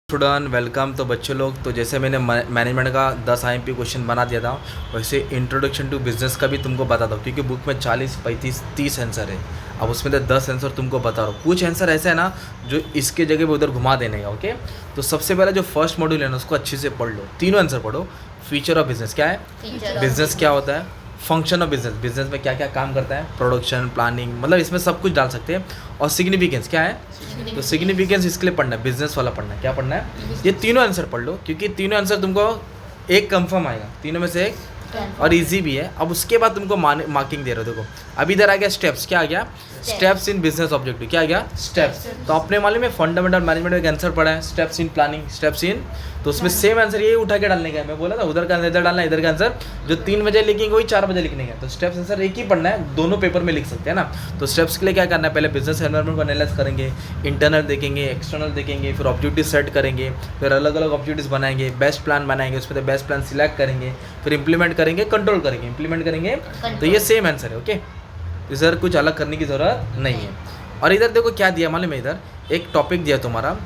Student welcome. तो बच्चों लोग, तो जैसे मैंने मैनेजमेंट का 10 IMP क्वेश्चन बना दिया था, वैसे इंट्रोडक्शन टू बिजनेस का भी तुमको बता दो, क्योंकि बुक में 40, 35, 30 आंसर है। अब उसमें तो 10 आंसर तुमको बता रहा हूँ। कुछ आंसर ऐसे है ना जो इसके जगह पे उधर घुमा देने का। ओके, तो सबसे पहले जो फर्स्ट मॉड्यूल है ना उसको अच्छे से पढ़ लो, तीनों आंसर पढ़ो। फीचर ऑफ बिजनेस क्या है, बिजनेस क्या होता है, फंक्शन ऑफ बिजनेस, बिजनेस में क्या क्या काम करता है, प्रोडक्शन, प्लानिंग, मतलब इसमें सब कुछ डाल सकते हैं। और सिग्निफिकेंस क्या है, तो सिग्निफिकेंस इसके लिए पढ़ना है, बिजनेस वाला पढ़ना है। क्या पढ़ना है, ये तीनों आंसर पढ़ लो, क्योंकि तीनों आंसर तुमको एक कंफर्म आएगा, तीनों में से एक, और इजी भी है। अब उसके बाद तुमको मार्किंग दे रहे हो। देखो अब इधर आ गया स्टेप्स, क्या आ गया, स्टेप्स इन बिजनेस ऑब्जेक्टिव, क्या आ गया, स्टेप्स। तो अपने मालूम में फंडामेंटल मैनेजमेंट का एक आंसर पड़ा है, steps in planning, steps in, तो उसमें सेम आंसर ये उठा के डालने का है। मैं बोला था उधर का आंसर इधर डालना है, इधर का आंसर जो 3 बजे लिखेंगे वही 4 बजे लिखने का। तो स्टेप्स आंसर एक ही पढ़ना है, दोनों पेपर में लिख सकते हैं ना। तो स्टेप्स के लिए क्या करना है, पहले बिजनेस एनवायरनमेंट को एनालाइज करेंगे, इंटरनल देखेंगे, एक्सटर्नल देखेंगे, फिर ऑब्जेक्टिव सेट करेंगे, फिर अलग अलग ऑब्जेक्टिव्स बनाएंगे, बेस्ट प्लान बनाएंगे, उसमें बेस्ट प्लान सिलेक्ट करेंगे, फिर इंप्लीमेंट करेंगे, कंट्रोल करेंगे, इंप्लीमेंट करेंगे। तो ये सेम आंसर है। ओके, इधर कुछ अलग करने की ज़रूरत नहीं है। और इधर देखो क्या दिया मालूम है, इधर एक टॉपिक दिया तुम्हारा,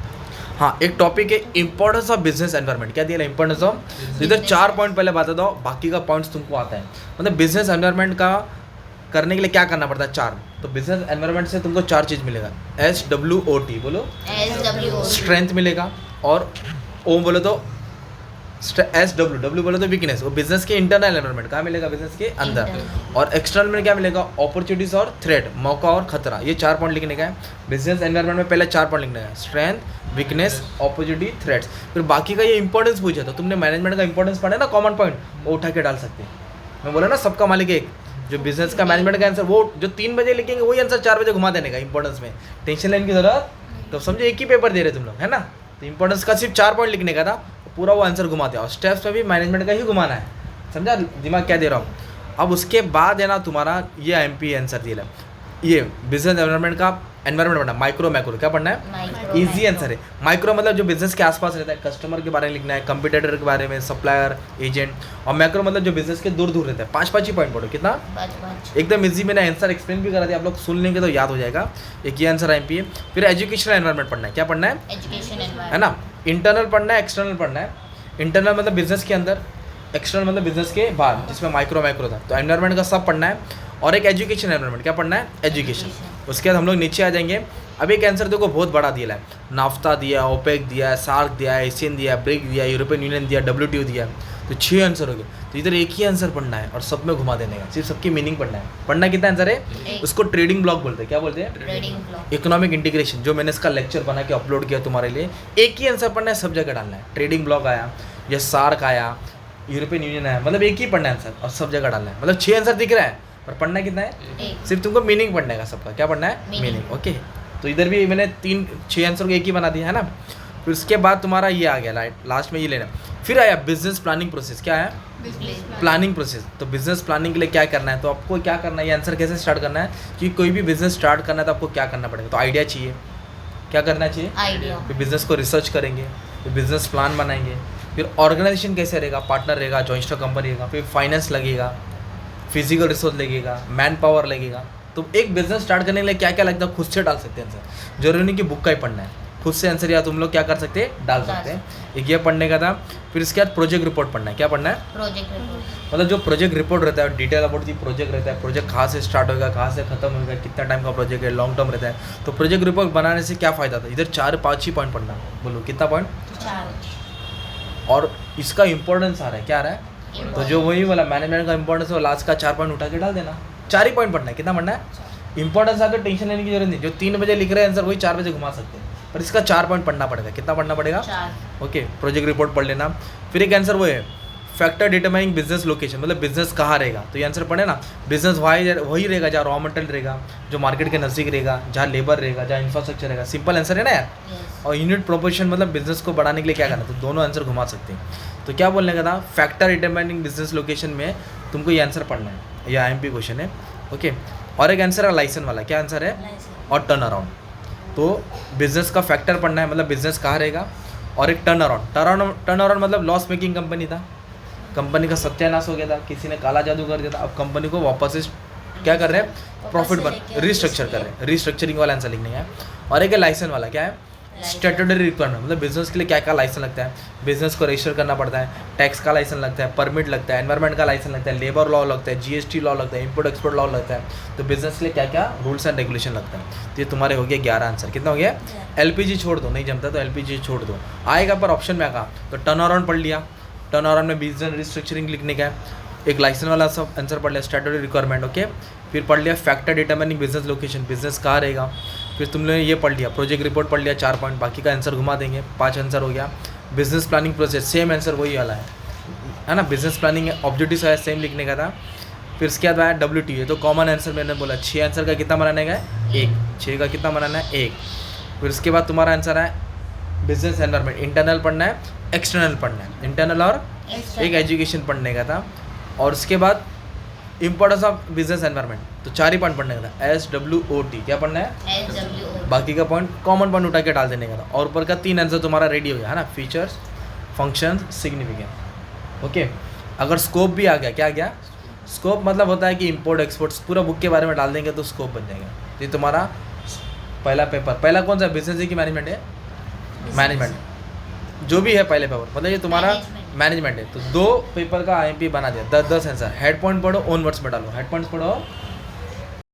हाँ एक टॉपिक है इंपॉर्टेंस ऑफ बिजनेस एनवायरनमेंट। क्या दिया, इंपॉर्टेंस ऑफ, इधर 4 पॉइंट पहले बता दो, बाकी का पॉइंट्स तुमको आता है। मतलब बिजनेस एनवायरनमेंट का करने के लिए क्या करना पड़ता है, 4। तो बिजनेस एनवायरनमेंट से तुमको 4 चीज़ मिलेगा, SWOT बोलो, स्ट्रेंथ मिलेगा, और O बोलो तो SW बोलो तो वीकनेस, वो बिजनेस के इंटरनल एनवायरनमेंट कहाँ मिलेगा, बिजनेस के अंदर। और एक्सटर्नल में क्या मिलेगा, अपॉर्चुनिटीज और थ्रेट, मौका और खतरा। ये 4 पॉइंट लिखने का है बिजनेस एनवायरनमेंट में। पहले 4 पॉइंट लिखने का है, स्ट्रेंथ, वीकनेस, अपॉर्चुनिटी, थ्रेट्स। फिर बाकी का ये इंपॉर्टेंस पूछा तो तुमने मैनेजमेंट का इंपॉर्टेंस पढ़ा ना, कॉमन पॉइंट वो उठा के डाल सकते हैं। मैं बोला ना सबका मालिक एक, जो बिजनेस का मैनेजमेंट का आंसर वो जो 3 बजे लिखेंगे वही आंसर 4 बजे घुमा देने का इंपॉर्टेंस में। टेंशन लेने की जरूरत, तो समझो एक ही पेपर दे रहे तुम लोग, है ना। तो इंपॉर्टेंस का सिर्फ 4 पॉइंट लिखने का था, पूरा वो आंसर घुमा दिया। और स्टेप्स में भी मैनेजमेंट का ही घुमाना है, समझा, दिमाग क्या दे रहा हूँ। अब उसके बाद है ना तुम्हारा ये IMP आंसर दिया है, ये बिजनेस एनवायरनमेंट का एनवायरनमेंट पढ़ना, माइक्रो मैक्रो क्या पढ़ना है, इजी आंसर है। माइक्रो मतलब जो बिजनेस के आसपास रहता है, कस्टमर के बारे में लिखना है, कंपटीटर के बारे में, सप्लायर, एजेंट। और मैक्रो मतलब जो बिजनेस के दूर दूर रहता है। 5 ही पॉइंट पढ़ो, कितना, एकदम इजी। मैंने आंसर एक्सप्लेन भी करा दिया, आप लोग सुन लेंगे तो याद हो जाएगा। एक ये आंसर IMP है। फिर एजुकेशनल एनवायरनमेंट पढ़ना है, क्या पढ़ना है, है ना। इंटरनल पढ़ना है, एक्सटर्नल पढ़ना है। इंटरनल मतलब बिजनेस के अंदर, एक्सटर्नल मतलब बिजनेस के बाहर, जिसमें माइक्रो मैक्रो था। तो एनवायरनमेंट का सब पढ़ना है। और एक एजुकेशन एनवायरनमेंट, क्या पढ़ना है, एजुकेशन। उसके बाद हम लोग नीचे आ जाएंगे। अब एक आंसर देखो बहुत बड़ा दिया है, नाफ्ता दिया, ओपेक दिया, सार्क दिया, एशियन दिया, ब्रिक दिया, यूरोपियन यूनियन दिया, WTO दिया। तो 6 आंसर हो गए। तो इधर एक ही आंसर पढ़ना है और सब में घुमा देने का, सिर्फ सबकी मीनिंग पढ़ना है। पढ़ना कितना आंसर है, उसको ट्रेडिंग ब्लॉक बोलते हैं। क्या बोलते हैं, ट्रेडिंग ब्लॉक। इकोनॉमिक इंटीग्रेशन, जो मैंने इसका लेक्चर बना के अपलोड किया तुम्हारे लिए, एक ही आंसर पढ़ना है, सब जगह डालना है। ट्रेडिंग ब्लॉक आया, या सार्क आया, यूरोपियन यूनियन आया, मतलब एक ही पढ़ना है आंसर और सब जगह डालना है। मतलब 6 आंसर दिख रहा है, पर पढ़ना कितना है, सिर्फ तुमको मीनिंग पढ़ने का सबका। क्या पढ़ना है, मीनिंग। ओके, तो इधर भी मैंने 6 आंसर को एक ही बना दिया है ना। फिर उसके बाद तुम्हारा ये आ गया लास्ट में ये लेना। फिर आया बिजनेस प्लानिंग प्रोसेस, क्या है, प्लानिंग प्रोसेस। तो बिजनेस प्लानिंग के लिए क्या करना है, तो आपको क्या करना है, ये आंसर कैसे स्टार्ट करना है, कि कोई भी बिजनेस स्टार्ट करना है तो आपको क्या करना पड़ेगा, तो आइडिया चाहिए। क्या करना चाहिए, आइडिया। फिर बिजनेस को रिसर्च करेंगे, फिर बिजनेस प्लान बनाएंगे, फिर ऑर्गेनाइजेशन कैसे रहेगा, पार्टनर रहेगा, जॉइंट स्टॉक कंपनी रहेगा, फिर फाइनेंस लगेगा, फिजिकल रिसोर्स लगेगा, मैन पावर लगेगा। तो एक बिजनेस स्टार्ट करने के लिए क्या क्या लगता है खुद से डाल सकते हैं आंसर, जरूरी नहीं कि बुक का ही पढ़ना है, खुद से आंसर या तुम लोग क्या कर सकते हैं, डाल सकते हैं। एक ये पढ़ने का था। फिर इसके बाद प्रोजेक्ट रिपोर्ट पढ़ना है। क्या पढ़ना है, प्रोजेक्ट रिपोर्ट। मतलब जो प्रोजेक्ट रिपोर्ट रहता है, डिटेल अबाउट दी प्रोजेक्ट रहता है, प्रोजेक्ट कहाँ से स्टार्ट होगा, कहाँ से खत्म होगा, कितना टाइम का प्रोजेक्ट है, लॉन्ग टर्म रहता है। तो प्रोजेक्ट रिपोर्ट बनाने से क्या फ़ायदा था, इधर 4-5 ही पॉइंट पढ़ना, बोलो कितना पॉइंट, 4। और इसका इंपॉर्टेंस आ रहा है, क्या आ रहा है, तो जो वही वाला मैनेजमेंट का इंपॉर्टेंस है वो लास्ट का 4 पॉइंट उठा के डाल देना। 4 ही पॉइंट पढ़ना है, कितना पढ़ना है, इंपॉर्टेंस आकर टेंशन लेने की जरूरत नहीं। जो 3 बजे लिख रहे हैं आंसर वही 4 बजे घुमा सकते हैं, पर इसका 4 पॉइंट पढ़ना पड़ेगा। कितना पढ़ना पड़ेगा, 4। ओके, प्रोजेक्ट रिपोर्ट पढ़ लेना। फिर एक आंसर वो है फैक्टर डिटरमाइनिंग बिजनेस लोकेशन, मतलब बिजनेस कहाँ रहेगा। तो ये आंसर पढ़े ना, बिजनेस वही रहेगा जहाँ रॉ मटेरियल रहेगा, जो मार्केट के नज़दीक रहेगा, जहाँ लेबर रहेगा, जहाँ इंफ्रास्ट्रक्चर रहेगा। सिंपल आंसर है ना यार। और यूनिट प्रोपोर्शन मतलब बिजनेस को बढ़ाने के लिए क्या करना, तो दोनों आंसर घुमा सकते हैं। तो क्या बोलने का था, फैक्टर डिटरमाइनिंग बिजनेस लोकेशन में तुमको ये आंसर पढ़ना है, यह IMP क्वेश्चन है। ओके, और एक आंसर है लाइसेंस वाला, क्या आंसर है, और टर्न अराउंड। तो बिजनेस का फैक्टर पढ़ना है, मतलब बिजनेस कहाँ रहेगा, और एक टर्न अराउंड मतलब लॉस मेकिंग कंपनी था, कंपनी का सत्यानाश हो गया था, किसी ने काला जादू कर दिया था, अब कंपनी को वापस से क्या कर रहे हैं, प्रॉफिट बन, रिस्ट्रक्चर कर रहे हैं, रिस्ट्रक्चरिंग वाला आंसर लिखने का है। और एक है लाइसेंस वाला, क्या है, स्टैट्यूटरी रिक्वायरमेंट मतलब बिजनेस के लिए क्या क्या लाइसेंस लगता है, बिजनेस को रजिस्टर करना पड़ता है, टैक्स का लाइसेंस लगता है, परमिट लगता है, एनवायरमेंट का लाइसेंस लगता है, लेबर लॉ लगता है, जीएसटी लॉ लगता है, इंपोर्ट एक्सपोर्ट लॉ लगता है। तो बिजनेस के लिए क्या क्या रूल्स एंड रेगुलेशन लगता है। तो ये तुम्हारे हो गए 11 आंसर। कितना हो गया? एलपीजी छोड़ दो, नहीं जमता तो एलपीजी छोड़ दो। आएगा पर ऑप्शन में आएगा तो टर्न अराउंड पढ़ लिया, टर्न अराउंड में बिजनेस रिस्ट्रक्चरिंग लिखने का है, एक लाइसेंस वाला सब आंसर पढ़ लिया, स्टैट्यूटरी रिक्वायरमेंट। ओके, फिर पढ़ लिया factor determining business location, business कहाँ रहेगा। फिर तुमने ये पढ़ लिया प्रोजेक्ट रिपोर्ट पढ़ लिया 4 पॉइंट, बाकी का आंसर घुमा देंगे, 5 आंसर हो गया। Business planning process same answer वही वाला है ना, बिजनेस प्लानिंग ऑब्जेक्टिव है सेम लिखने का था। फिर इसके बाद आया WTA, तो कॉमन आंसर मैंने बोला 6 आंसर का कितना बनाने का है? 1। 6 का कितना बनाना है? 1। फिर उसके बाद तुम्हारा आंसर है बिजनेस एनवायरनमेंट, इंटरनल पढ़ना है एक्सटर्नल पढ़ना है, इंटरनल और एक एजुकेशन पढ़ने का था। और उसके बाद इंपॉर्टेंस ऑफ बिजनेस एनवायरनमेंट, तो 4 ही पॉइंट पढ़ने का था, SWOT क्या पढ़ना है, बाकी का पॉइंट कॉमन पॉइंट उठा के डाल देने का था। और ऊपर का 3 आंसर तुम्हारा रेडी हो गया है ना, फीचर्स, फंक्शन, सिग्निफिकेंस। ओके, अगर स्कोप भी आ गया, क्या आ गया? स्कोप मतलब होता है कि इंपोर्ट एक्सपोर्ट्स पूरा बुक के बारे में डाल देंगे तो स्कोप बन जाएगा। तो ये तुम्हारा पहला पेपर, पहला कौन सा बिजनेस की मैनेजमेंट है, मैनेजमेंट जो भी है पहले पेपर, मतलब ये तुम्हारा मैनेजमेंट है। तो 2 पेपर का IMP बना दिया, 10 10 आंसर। हेड पॉइंट पढ़ो, ओन वर्ड्स में डालो, हेड पॉइंट्स पढ़ो